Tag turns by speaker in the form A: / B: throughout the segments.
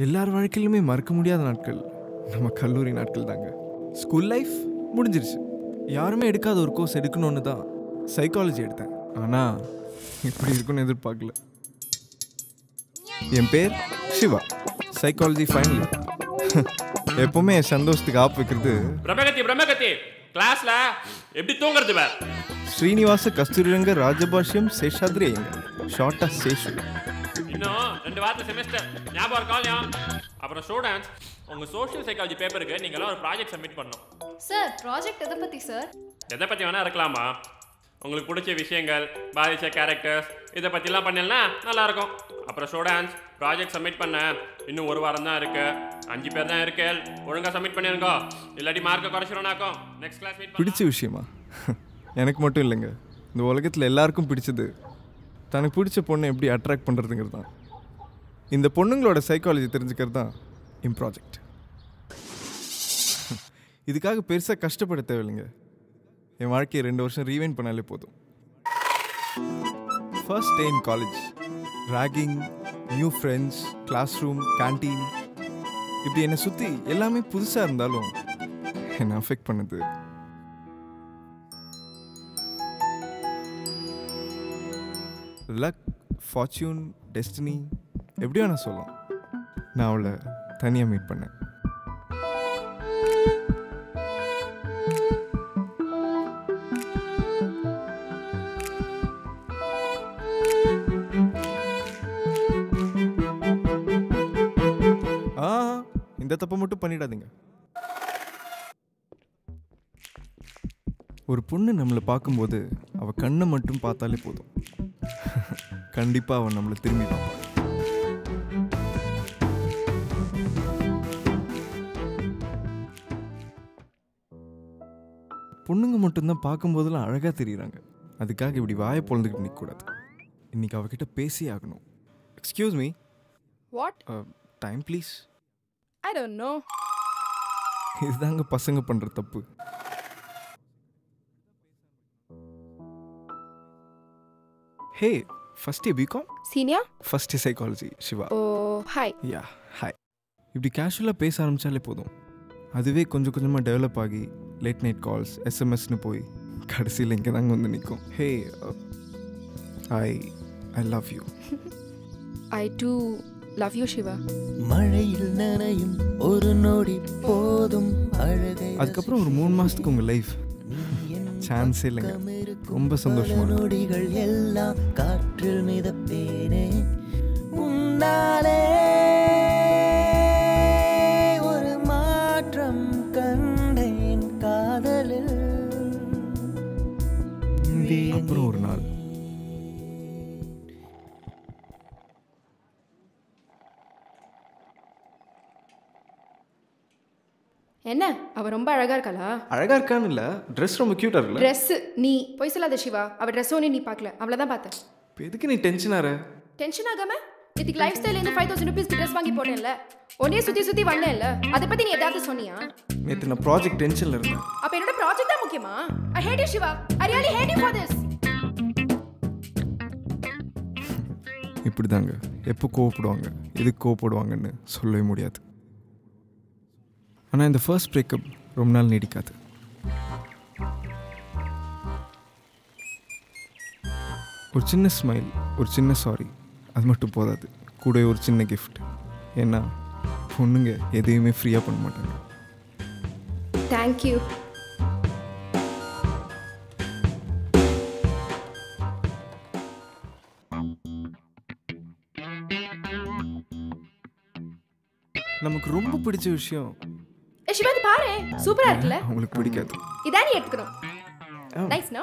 A: எல்லார் வாழ்க்கையிலுமே மறக்க முடியாத நாட்கள் நம்ம கல்லூரி நாட்கள் தாங்க. ஸ்கூல் லைஃப் முடிஞ்சிருச்சு. யாருமே எடுக்காத ஒரு கோர்ஸ் எடுக்கணும்னு தான் சைக்காலஜி எடுத்தேன். ஆனால் இப்படி இருக்குன்னு எதிர்பார்க்கல. என் பேர் சிவா, சைக்காலஜி ஃபைனல். எப்பவுமே என் சந்தோஷத்துக்கு ஆப் வைக்கிறது
B: பிரம்மகத்தி கிளாஸ்ல எப்படி தூங்குறது பார்.
A: ஸ்ரீனிவாச கஸ்தூரிரங்க ராஜபாஷ்யம் சேஷாத்ரி ஐயங்க, ஷார்ட்டா சேஷு.
B: இன்னும் 2 வாரத்துல செமஸ்டர் ஞாபகம் இருக்காலையா? அப்புறம் ஸ்டூடெண்ட்ஸ், உங்க சோஷியல் சைக்காலஜி பேப்பருக்கு நீங்களாம் ஒரு ப்ராஜெக்ட் சப்மிட் பண்ணணும்.
C: சார் ப்ராஜெக்ட் எதை பற்றி சார்?
B: எதை பற்றி வேணா இருக்கலாமா? உங்களுக்கு பிடிச்ச விஷயங்கள், பாதிச்ச கேரக்டர்ஸ், இதை பற்றிலாம் பண்ணலன்னா நல்லாயிருக்கும். அப்புறம் ஸ்டூடெண்ட்ஸ், ப்ராஜெக்ட் சப்மிட் பண்ண இன்னும் 1 வாரம் தான் இருக்குது. 5 பேர் தான் இருக்கு. ஒழுங்காக சப்மிட் பண்ணிருங்கோ, இல்லாட்டி மார்க்கை குறைச்சிரோனாக்கும். Next class meet.
A: பிடிச்ச விஷயமா? எனக்கு மட்டும் இல்லைங்க, இந்த உலகத்தில் எல்லாருக்கும் பிடிச்சது தனக்கு பிடிச்ச பொண்ணை எப்படி அட்ராக்ட் பண்ணுறதுங்கிறது தான். இந்த பொண்ணுங்களோட சைக்காலஜி தெரிஞ்சுக்கிறது தான் என் ப்ராஜெக்ட். இதுக்காக பெருசாக கஷ்டப்பட தேவையில்லைங்க. என் வாழ்க்கையை 2 வருஷம் ரீவைண்ட் பண்ணாலே போதும். First day in college, ragging, new friends, classroom, canteen, இப்படி என்னை சுற்றி எல்லாமே புதுசாக இருந்தாலும் என்னை அஃபெக்ட் பண்ணுது லக், ஃபார்ச்சூன், டெஸ்டினி, எப்படியோ நான் சொல்லலாம். நான் அவளை தனியாக மீட் பண்ணேன். இந்த தப்பை மட்டும் பண்ணிடாதீங்க. ஒரு பொண்ணு நம்மளை பார்க்கும்போது அவள் கண்ணை மட்டும் பார்த்தாலே போதும், கண்டிப்பாக அவன் நம்மளை திரும்பி பார்ப்பான். பொண்ணுங்க மட்டும்தான் பார்க்கும்போதெல்லாம் அழகாக தெரியுறாங்க. அதுக்காக இப்படி வாயை பொழந்துக்கிட்டு நிற்கக்கூடாது. இன்னைக்கு அவகிட்ட பேசி ஆகணும். Excuse me.
C: What?
A: Time please.
C: I don't know.
A: இதுதாங்க பசங்க பண்ணுற தப்பு. Hey, first year B Com,
C: senior,
A: first year psychology, Siva.
C: Oh hi.
A: Yeah hi. இப்படி கேஷுவலாக பேச ஆரம்பித்தாலே போதும், அதுவே கொஞ்சம் கொஞ்சமாக டெவலப் ஆகி லேட் நைட் கால்ஸ், எஸ்எம்எஸ்னு போய் கடைசியில் இங்கே தாங்க வந்து நிற்கும். Hey, I love you.
C: I too love you Siva.
D: மழையில் நனையும் ஒரு நொடி போதும் அழகை.
A: அதுக்கப்புறம் ஒரு 3 மாதத்துக்கு உங்கள் லைஃப் சான்ஸே இல்லைங்க. ரொம்ப சந்தோஷமா.
D: நொடிகள் எல்லாம் காற்றில் மிதப்பேனே முன்னாலே. ஒரு மாற்றம் கண்டேன் காதலில்.
A: அப்புறம் ஒரு நாள்
C: என்ன, அவ ரொம்ப அழகா இருக்காளா?
A: அழகா இருக்கான்னு இல்லை, ட்ரெஸ் ரொம்ப க்யூட்டாக இருக்குல்ல.
C: ட்ரெஸ் நீ போய் சொல்லாத சிவா. அவ ட்ரெஸ் ஒன்று நீ பார்க்கல, அவ்வளோதான் பார்த்தேன்.
A: இப்போ எதுக்கு நீ டென்ஷன் ஆகிற?
C: டென்ஷன் ஆகாம இதுக்கு லைஃப் ஸ்டைலேருந்து 5000 rupees ட்ரெஸ் வாங்கி போட்டேன்ல, ஒன்னே சுற்றி வந்தேன்ல, அதை பற்றி நீ ஏதாவது சொன்னியா?
A: நேற்று நான் ப்ராஜெக்ட் டென்ஷனில் இருந்தேன்.
C: அப்போ என்னோட ப்ராஜெக்ட் தான் முக்கியமா? I hate you Siva. I really hate you for this.
A: இப்படி தாங்க எப்போ கோவப்படுவாங்க, எதுக்கு கோவப்படுவாங்கன்னு சொல்லவே முடியாது. ஆனால் இந்த ஃபர்ஸ்ட் பிரேக்கப் ரொம்ப நாள் நீடிக்காது. ஒரு சின்ன ஸ்மைல், ஒரு சின்ன சாரி, அது மட்டும் போதாது. கூட ஒரு சின்ன கிஃப்ட். ஏன்னா பொண்ணுங்க எதையுமே ஃப்ரீயாக பண்ண மாட்டாங்க.
C: தேங்க்யூ.
A: நமக்கு ரொம்ப பிடிச்ச விஷயம்
C: சிவா இது பாரு, சூப்பரா இருக்குல்ல?
A: அவங்களுக்கு பிடிக்காது.
C: இதான் நீ எடுத்துக்கணும். Nice no?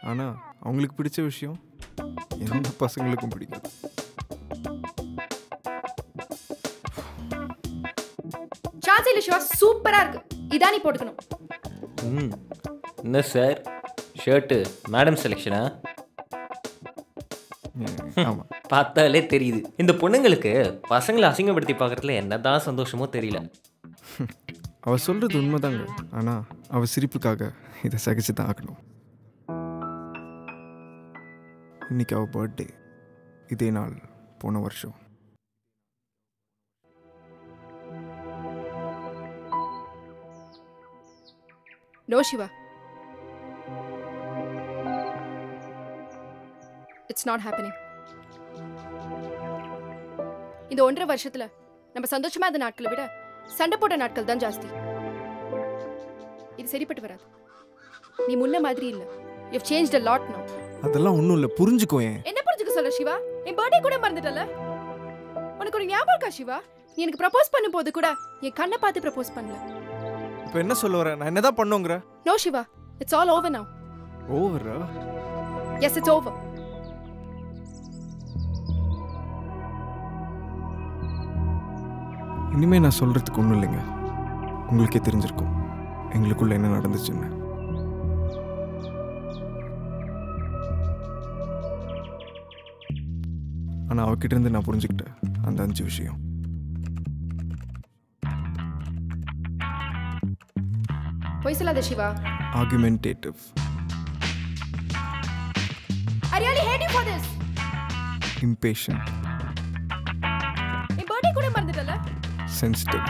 A: ஆனால் அவங்களுக்கு பிடிச்ச விஷயம் எந்த பசங்களுக்கும் பிடிக்காது.
C: சான்ஸ் இல்ல சிவா, சூப்பரா இருக்கு. இதான் நீ போட்டுக்கணும்.
E: என்ன சார், ஷர்ட்டு மேடம் செலெக்ஷனா?
A: ஆமாம்,
E: பார்த்தாலே தெரியுது. இந்த பொண்ணுங்களுக்கு பசங்களை அசிங்கப்படுத்தி பார்க்குறதுல என்னதான் சந்தோஷமோ தெரியல.
A: அவள் சொல்கிறது உண்மைதாங்க. ஆனால் அவள் சிரிப்புக்காக இதை சகிச்சு தான் ஆகணும். இன்னைக்கு அவள் பர்த்டே. இதே நாள் போன வருஷம்
C: no Shiva, it's not happening. இந்த 1.5 வருஷத்துல நம்ம சந்தோஷமா இருந்த நாட்களை விட சண்டை போட்ட நாட்கள் தான் ஜாஸ்தி. இது சரிப்பட்டு வராது. நீ முன்ன மாதிரி இல்ல. You've changed a lot now.
A: அதெல்லாம் ஒண்ணும் இல்ல, புரிஞ்சுக்கோயேன்.
C: என்ன புரிஞ்சுக்க சொல்ல சிவா? என் பர்த்டே கூட மறந்துட்டல. உனக்கு ஒரு ஞாபகம் இருக்கா சிவா? நீ எனக்கு ப்ரப்போஸ் பண்ணும்போது கூட என் கண்ணை பார்த்து ப்ரப்போஸ் பண்ணல.
A: இப்போ என்ன சொல்ல வர? நான் என்னதான் பண்ணுங்கற?
C: No Siva, it's all over now.
A: ஓவரா?
C: Yes, it's over.
A: இனிமே நான் சொல்றதுக்கு ஒண்ணும் இல்லைங்க. உங்களுக்கே தெரிஞ்சிருக்கும் எங்களுக்குள்ள என்ன நடந்துச்சுன்னு. ஆனா அவகிட்ட இருந்து நான் புரிஞ்சுக்கிட்டேன் அந்த 5 விஷயம்.
C: பொய் சொல்லாத Shiva.
A: Argumentative.
C: I really hate you for this.
A: Impatient.
C: என் பர்த்டே கூட மறந்துட்டல.
A: Sensitive.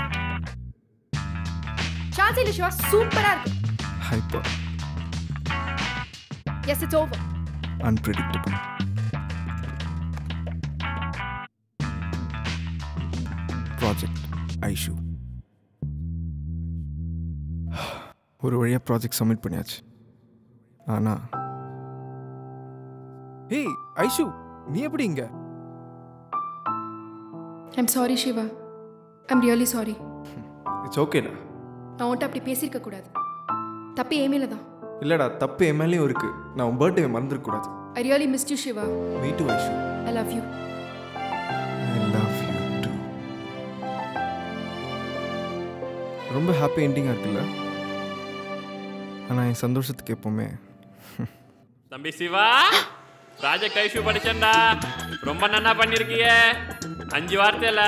C: சான்ஸ் இல்ல சிவா, சூப்பரா இருக்கு.
A: Hyper.
C: Yes, it's over.
A: Unpredictable. Project Aishu. ஒரு வழியா ப்ராஜெக்ட் சப்மிட் பண்ணியாச்சு. ஆனா ஹேய் ஐஷு, நீ எப்படி இங்க?
C: I'm sorry Shiva. I'm really sorry.
A: It's ஓகேடா.
C: நான் உன்கிட்ட அப்படி பேசியிருக்க கூடாது. தப்பு என் மேல தான்.
A: இல்லடா, தப்பு என் மேலேயும் இருக்கு. நான் உன் பர்த்டே மறந்துடக் கூடாது.
C: I really missed you Shiva.
A: Me too Aishu.
C: I love you.
A: I love you too. ரொம்ப ஹாப்பி எண்டிங்காக இருக்குல்ல? ஆனால் என் சந்தோஷத்துக்கு எப்பவுமே
B: தம்பி சிவா, ப்ராஜெக்ட் ஐஷு படிச்சேன்டா. ரொம்ப நன்னா பண்ணிருக்கிய. 5 வார்த்தையில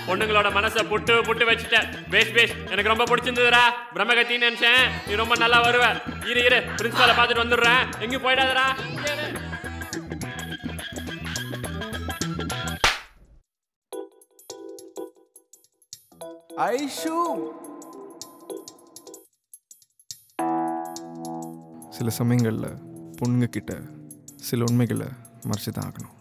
B: பொண்ணுங்களோட மனசை புட்டு புட்டு வச்சுட்டேன். பேஸ் எனக்கு ரொம்ப பிடிச்சிருந்ததுடா. பிரம்மகத்தின்னு நினைச்சேன். நீ ரொம்ப நல்லா வருவ. இரு பிரின்சிபாலை பார்த்துட்டு வந்துடுறேன். எங்கேயும் போயிடாதடா.
A: ஐஷு, சில சமயங்களில் பொண்ணுங்க கிட்ட சில உண்மைகளை மறைச்சு தான் ஆகணும்.